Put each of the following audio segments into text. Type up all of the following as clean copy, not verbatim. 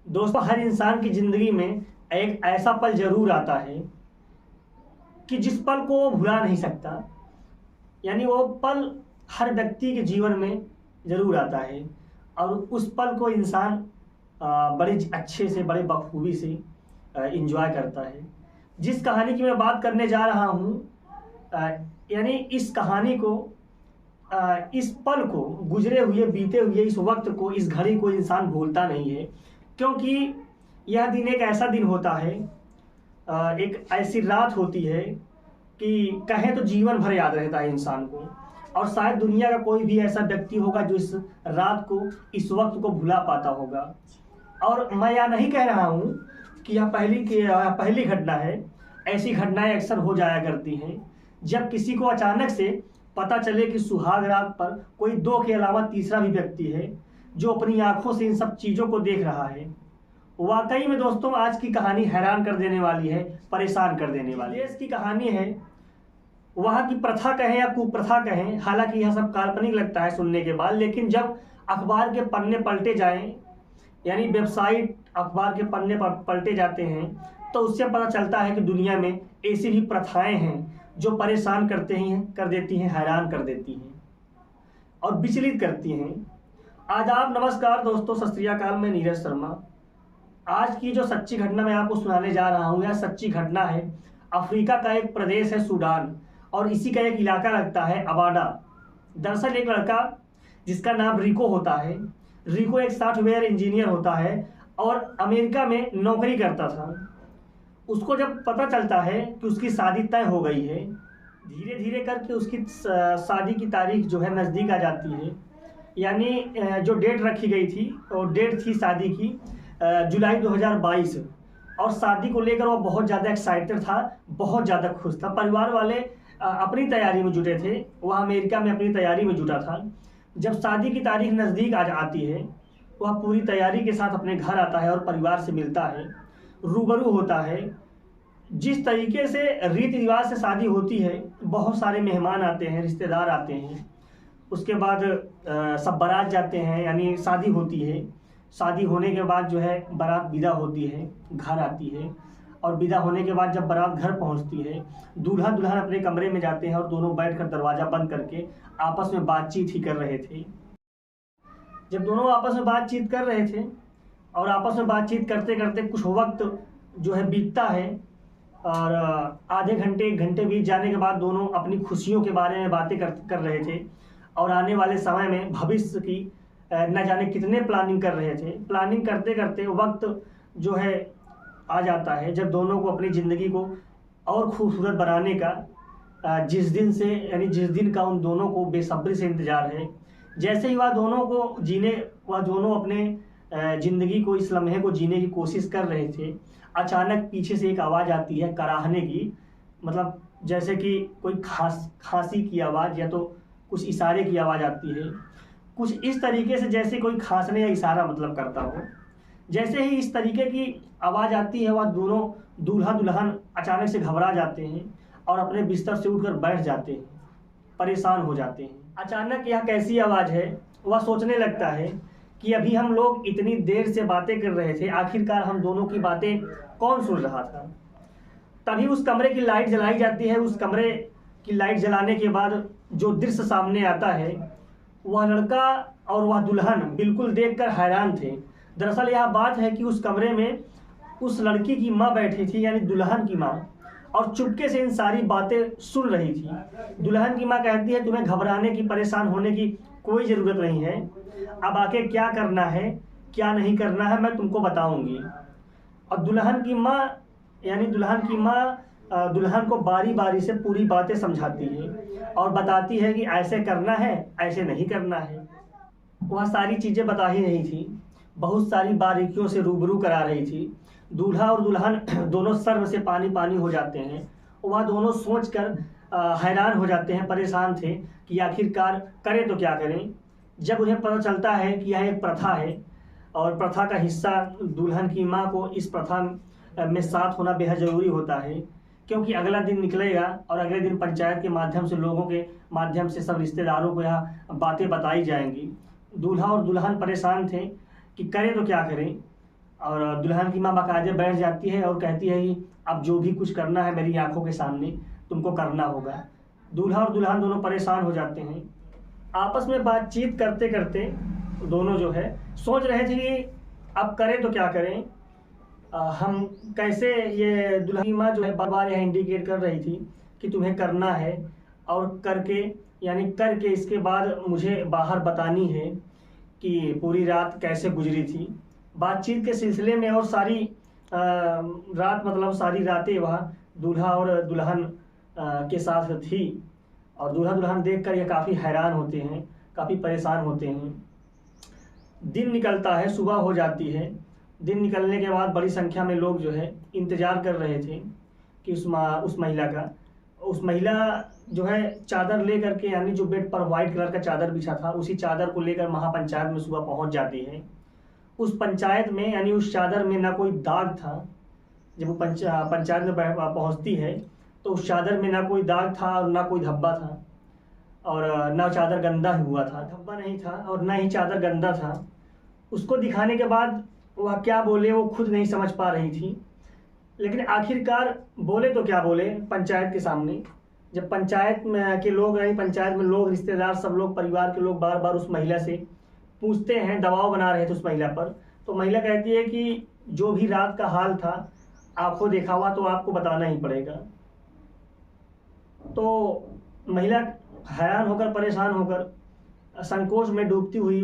दोस्तों, हर इंसान की ज़िंदगी में एक ऐसा पल ज़रूर आता है कि जिस पल को वो भुला नहीं सकता। यानी वो पल हर व्यक्ति के जीवन में ज़रूर आता है और उस पल को इंसान बड़े अच्छे से, बड़े बखूबी से एंजॉय करता है। जिस कहानी की मैं बात करने जा रहा हूँ, यानी इस कहानी को, इस पल को, गुजरे हुए, बीते हुए इस वक्त को, इस घड़ी को इंसान भूलता नहीं है, क्योंकि यह दिन एक ऐसा दिन होता है, एक ऐसी रात होती है कि कहें तो जीवन भर याद रहता है इंसान को। और शायद दुनिया का कोई भी ऐसा व्यक्ति होगा जो इस रात को, इस वक्त को भुला पाता होगा। और मैं यह नहीं कह रहा हूँ कि यह पहली घटना है। ऐसी घटनाएं अक्सर हो जाया करती हैं जब किसी को अचानक से पता चले कि सुहाग रात पर कोई दो के अलावा तीसरा भी व्यक्ति है जो अपनी आंखों से इन सब चीज़ों को देख रहा है। वाकई में दोस्तों, आज की कहानी हैरान कर देने वाली है, परेशान कर देने वाली है। देश की कहानी है, वहाँ की प्रथा कहें या कुप्रथा कहें, हालांकि यह सब काल्पनिक लगता है सुनने के बाद, लेकिन जब अखबार के पन्ने पलटे जाएं, यानी वेबसाइट अखबार के पन्ने पलटे जाते हैं, तो उससे पता चलता है कि दुनिया में ऐसी भी प्रथाएं हैं जो परेशान कर देती हैं, हैरान कर देती हैं और विचलित करती हैं। आदाब, नमस्कार दोस्तों, सत श्री अकाल। मैं नीरज शर्मा। आज की जो सच्ची घटना मैं आपको सुनाने जा रहा हूँ, यह सच्ची घटना है। अफ्रीका का एक प्रदेश है सूडान, और इसी का एक इलाका लगता है अबाडा। दरअसल एक लड़का जिसका नाम रिको होता है, रिको एक सॉफ्टवेयर इंजीनियर होता है और अमेरिका में नौकरी करता था। उसको जब पता चलता है कि उसकी शादी तय हो गई है, धीरे धीरे करके उसकी शादी की तारीख जो है नज़दीक आ जाती है। यानी जो डेट रखी गई थी, और डेट थी शादी की जुलाई 2022, और शादी को लेकर वो बहुत ज़्यादा एक्साइटेड था, बहुत ज़्यादा खुश था। परिवार वाले अपनी तैयारी में जुटे थे, वह अमेरिका में अपनी तैयारी में जुटा था। जब शादी की तारीख नज़दीक आती है, वह पूरी तैयारी के साथ अपने घर आता है और परिवार से मिलता है, रूबरू होता है। जिस तरीके से रीति रिवाज से शादी होती है, बहुत सारे मेहमान आते हैं, रिश्तेदार आते हैं। उसके बाद सब बारात जाते हैं, यानी शादी होती है। शादी होने के बाद जो है बारात विदा होती है, घर आती है, और विदा होने के बाद जब बारात घर पहुंचती है, दूल्हा दुल्हन अपने कमरे में जाते हैं और दोनों बैठकर दरवाज़ा बंद करके आपस में बातचीत ही कर रहे थे। जब दोनों आपस में बातचीत कर रहे थे और आपस में बातचीत करते करते कुछ वक्त जो है बीतता है, और आधे घंटे, एक घंटे बीत जाने के बाद दोनों अपनी खुशियों के बारे में बातें कर रहे थे, और आने वाले समय में भविष्य की न जाने कितने प्लानिंग कर रहे थे। प्लानिंग करते करते वक्त जो है आ जाता है जब दोनों को अपनी ज़िंदगी को और खूबसूरत बनाने का, जिस दिन का उन दोनों को बेसब्री से इंतज़ार है। जैसे ही वह दोनों अपने ज़िंदगी को, इस लम्हे को जीने की कोशिश कर रहे थे, अचानक पीछे से एक आवाज़ आती है, कराहने की, मतलब जैसे कि कोई खांसी की आवाज़ या तो कुछ इशारे की आवाज़ आती है। कुछ इस तरीके से जैसे कोई खांसने या इशारा मतलब करता हो। जैसे ही इस तरीके की आवाज़ आती है, वह दोनों दूल्हा दुल्हन अचानक से घबरा जाते हैं और अपने बिस्तर से उठकर बैठ जाते हैं, परेशान हो जाते हैं। अचानक यह कैसी आवाज़ है, वह सोचने लगता है कि अभी हम लोग इतनी देर से बातें कर रहे थे, आखिरकार हम दोनों की बातें कौन सुन रहा था। तभी उस कमरे की लाइट जलाई जाती है। उस कमरे की लाइट जलाने के बाद जो दृश्य सामने आता है, वह लड़का और वह दुल्हन बिल्कुल देखकर हैरान थे। दरअसल यह बात है कि उस कमरे में उस लड़की की माँ बैठी थी, यानी दुल्हन की माँ, और चुपके से इन सारी बातें सुन रही थी। दुल्हन की माँ कहती है, तुम्हें घबराने की, परेशान होने की कोई ज़रूरत नहीं है। अब आके क्या करना है, क्या नहीं करना है, मैं तुमको बताऊंगी। और दुल्हन की माँ दुल्हन को बारी बारी से पूरी बातें समझाती है और बताती है कि ऐसे करना है, ऐसे नहीं करना है। वह सारी चीज़ें बता ही रही थी, बहुत सारी बारीकियों से रूबरू करा रही थी। दूल्हा और दुल्हन दोनों सर्व से पानी पानी हो जाते हैं। वह दोनों सोचकर हैरान हो जाते हैं, परेशान थे कि आखिरकार करें तो क्या करें। जब उन्हें पता चलता है कि यह एक प्रथा है और प्रथा का हिस्सा दुल्हन की माँ को इस प्रथा में साथ होना बेहद ज़रूरी होता है, क्योंकि अगला दिन निकलेगा और अगले दिन पंचायत के माध्यम से, लोगों के माध्यम से, सब रिश्तेदारों को यह बातें बताई जाएंगी। दूल्हा और दुल्हन परेशान थे कि करें तो क्या करें। और दुल्हन की माँ बाकायदे बैठ जाती है और कहती है कि अब जो भी कुछ करना है मेरी आंखों के सामने तुमको करना होगा। दूल्हा और दुल्हन दोनों परेशान हो जाते हैं। आपस में बातचीत करते करते दोनों जो है सोच रहे थे कि अब करें तो क्या करें, हम कैसे। ये दुल्हन की माँ जो है बार बार यह इंडिकेट कर रही थी कि तुम्हें करना है और करके यानी करके इसके बाद मुझे बाहर बतानी है कि पूरी रात कैसे गुजरी थी। बातचीत के सिलसिले में और सारी रात मतलब सारी रातें वह दूल्हा और दुल्हन के साथ थी। और दूल्हा दुल्हन देखकर यह काफ़ी हैरान होते हैं, काफ़ी परेशान होते हैं। दिन निकलता है, सुबह हो जाती है। दिन निकलने के बाद बड़ी संख्या में लोग जो है इंतज़ार कर रहे थे कि उस महिला जो है चादर ले करके, यानी जो बेड पर वाइट कलर का चादर बिछा था उसी चादर को लेकर महापंचायत में सुबह पहुंच जाती है। उस पंचायत में यानी उस चादर में ना कोई दाग था। जब वो पंचायत में पहुंचती है तो उस चादर में ना कोई दाग था और ना कोई धब्बा था, और ना चादर गंदा हुआ था, धब्बा नहीं था और ना ही चादर गंदा था। उसको दिखाने के बाद वह क्या बोले वो खुद नहीं समझ पा रही थी। लेकिन आखिरकार बोले तो क्या बोले पंचायत के सामने। जब पंचायत में के लोग यानी पंचायत में लोग, रिश्तेदार, सब लोग, परिवार के लोग बार बार उस महिला से पूछते हैं, दबाव बना रहे थे उस महिला पर, तो महिला कहती है कि जो भी रात का हाल था आंखों देखा हुआ तो आपको बताना ही पड़ेगा। तो महिला हैरान होकर, परेशान होकर, संकोच में डूबती हुई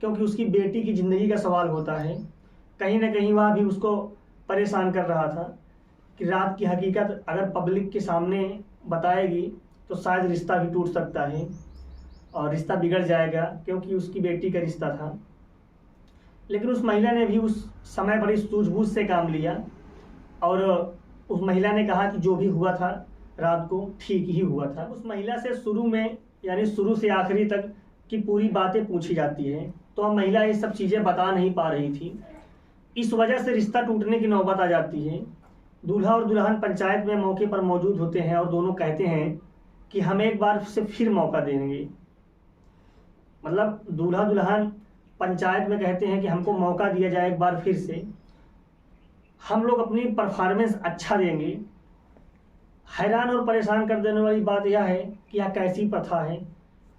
क्योंकि उसकी बेटी की ज़िंदगी का सवाल होता है, कहीं ना कहीं वह भी उसको परेशान कर रहा था कि रात की हकीकत अगर पब्लिक के सामने बताएगी तो शायद रिश्ता भी टूट सकता है और रिश्ता बिगड़ जाएगा, क्योंकि उसकी बेटी का रिश्ता था। लेकिन उस महिला ने भी उस समय बड़ी सूझबूझ से काम लिया और उस महिला ने कहा कि जो भी हुआ था रात को ठीक ही हुआ था। उस महिला से शुरू में यानी शुरू से आखिरी तक की पूरी बातें पूछी जाती है, तो अब महिला ये सब चीज़ें बता नहीं पा रही थी। इस वजह से रिश्ता टूटने की नौबत आ जाती है। दूल्हा और दुल्हन पंचायत में मौके पर मौजूद होते हैं और दोनों कहते हैं कि हम एक बार से फिर मौका देंगे। मतलब दूल्हा दुल्हन पंचायत में कहते हैं कि हमको मौका दिया जाए एक बार फिर से, हम लोग अपनी परफॉर्मेंस अच्छा देंगे। हैरान और परेशान कर देने वाली बात यह है कि यह कैसी प्रथा है,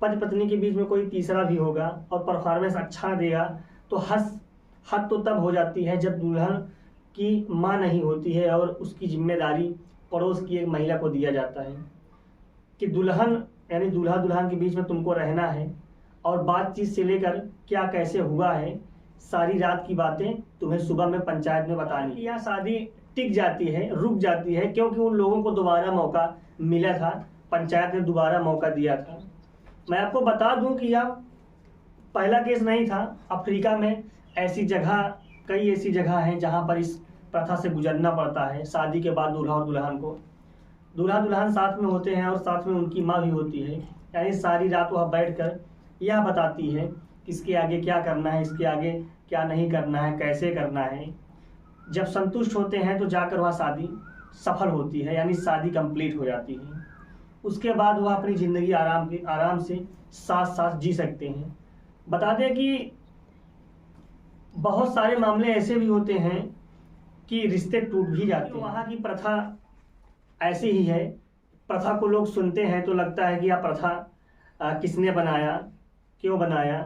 पति पत्नी के बीच में कोई तीसरा भी होगा और परफॉर्मेंस अच्छा देगा तो हद तो तब हो जाती है जब दुल्हन की माँ नहीं होती है और उसकी जिम्मेदारी पड़ोस की एक महिला को दिया जाता है कि दुल्हन यानी दूल्हा दुल्हन के बीच में तुमको रहना है और बातचीत से लेकर क्या कैसे हुआ है सारी रात की बातें तुम्हें सुबह में पंचायत में बतानी। यह शादी टिक जाती है, रुक जाती है, क्योंकि उन लोगों को दोबारा मौका मिला था, पंचायत ने दोबारा मौका दिया था। मैं आपको बता दूं कि यह पहला केस नहीं था। अफ्रीका में कई ऐसी जगह हैं जहां पर इस प्रथा से गुजरना पड़ता है। शादी के बाद दूल्हा और दुल्हन को, दूल्हा दुल्हन साथ में होते हैं और साथ में उनकी माँ भी होती है, यानी सारी रात वह बैठकर यह बताती है कि इसके आगे क्या करना है, इसके आगे क्या नहीं करना है, कैसे करना है। जब संतुष्ट होते हैं तो जाकर वह शादी सफल होती है, यानी शादी कंप्लीट हो जाती है। उसके बाद वह अपनी ज़िंदगी आराम से साथ साथ जी सकते हैं। बता दें कि बहुत सारे मामले ऐसे भी होते हैं कि रिश्ते टूट भी जाते हैं। वहाँ की प्रथा ऐसी ही है। प्रथा को लोग सुनते हैं तो लगता है कि यह प्रथा किसने बनाया, क्यों बनाया।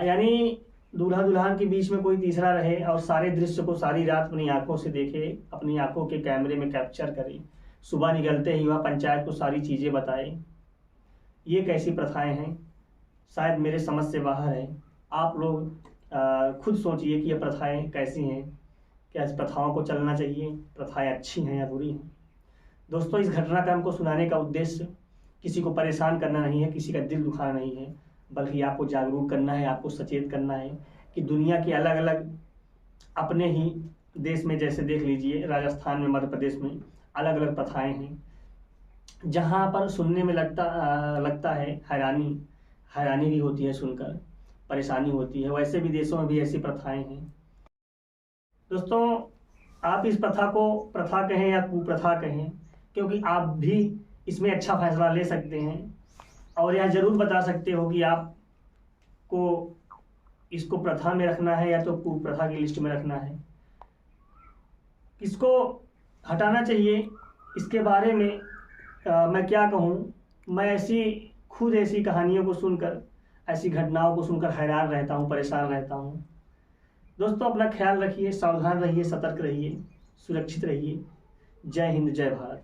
यानी दूल्हा दुल्हन के बीच में कोई तीसरा रहे और सारे दृश्य को सारी रात अपनी आंखों से देखे, अपनी आंखों के कैमरे में कैप्चर करे, सुबह निकलते ही वह पंचायत को सारी चीज़ें बताए। ये कैसी प्रथाएं हैं, शायद मेरे समझ से बाहर है। आप लोग खुद सोचिए कि ये प्रथाएं कैसी हैं, क्या इस प्रथाओं को चलना चाहिए, प्रथाएं अच्छी हैं या बुरी हैं। दोस्तों, इस घटनाक्रम को सुनाने का उद्देश्य किसी को परेशान करना नहीं है, किसी का दिल दुखाना नहीं है, बल्कि आपको जागरूक करना है, आपको सचेत करना है कि दुनिया के अलग अलग, अपने ही देश में जैसे देख लीजिए राजस्थान में, मध्य प्रदेश में अलग अलग प्रथाएं हैं जहाँ पर सुनने में लगता है हैरानी भी होती है, सुनकर परेशानी होती है। वैसे भी देशों में भी ऐसी प्रथाएं हैं। दोस्तों, आप इस प्रथा को प्रथा कहें या कुप्रथा कहें, क्योंकि आप भी इसमें अच्छा फैसला ले सकते हैं और यह ज़रूर बता सकते हो कि आपको इसको प्रथा में रखना है या तो कुप्रथा की लिस्ट में रखना है, किसको हटाना चाहिए, इसके बारे में मैं क्या कहूँ। मैं खुद ऐसी कहानियों को सुनकर, ऐसी घटनाओं को सुनकर हैरान रहता हूँ, परेशान रहता हूँ। दोस्तों, अपना ख्याल रखिए, सावधान रहिए, सतर्क रहिए, सुरक्षित रहिए। जय हिंद, जय भारत।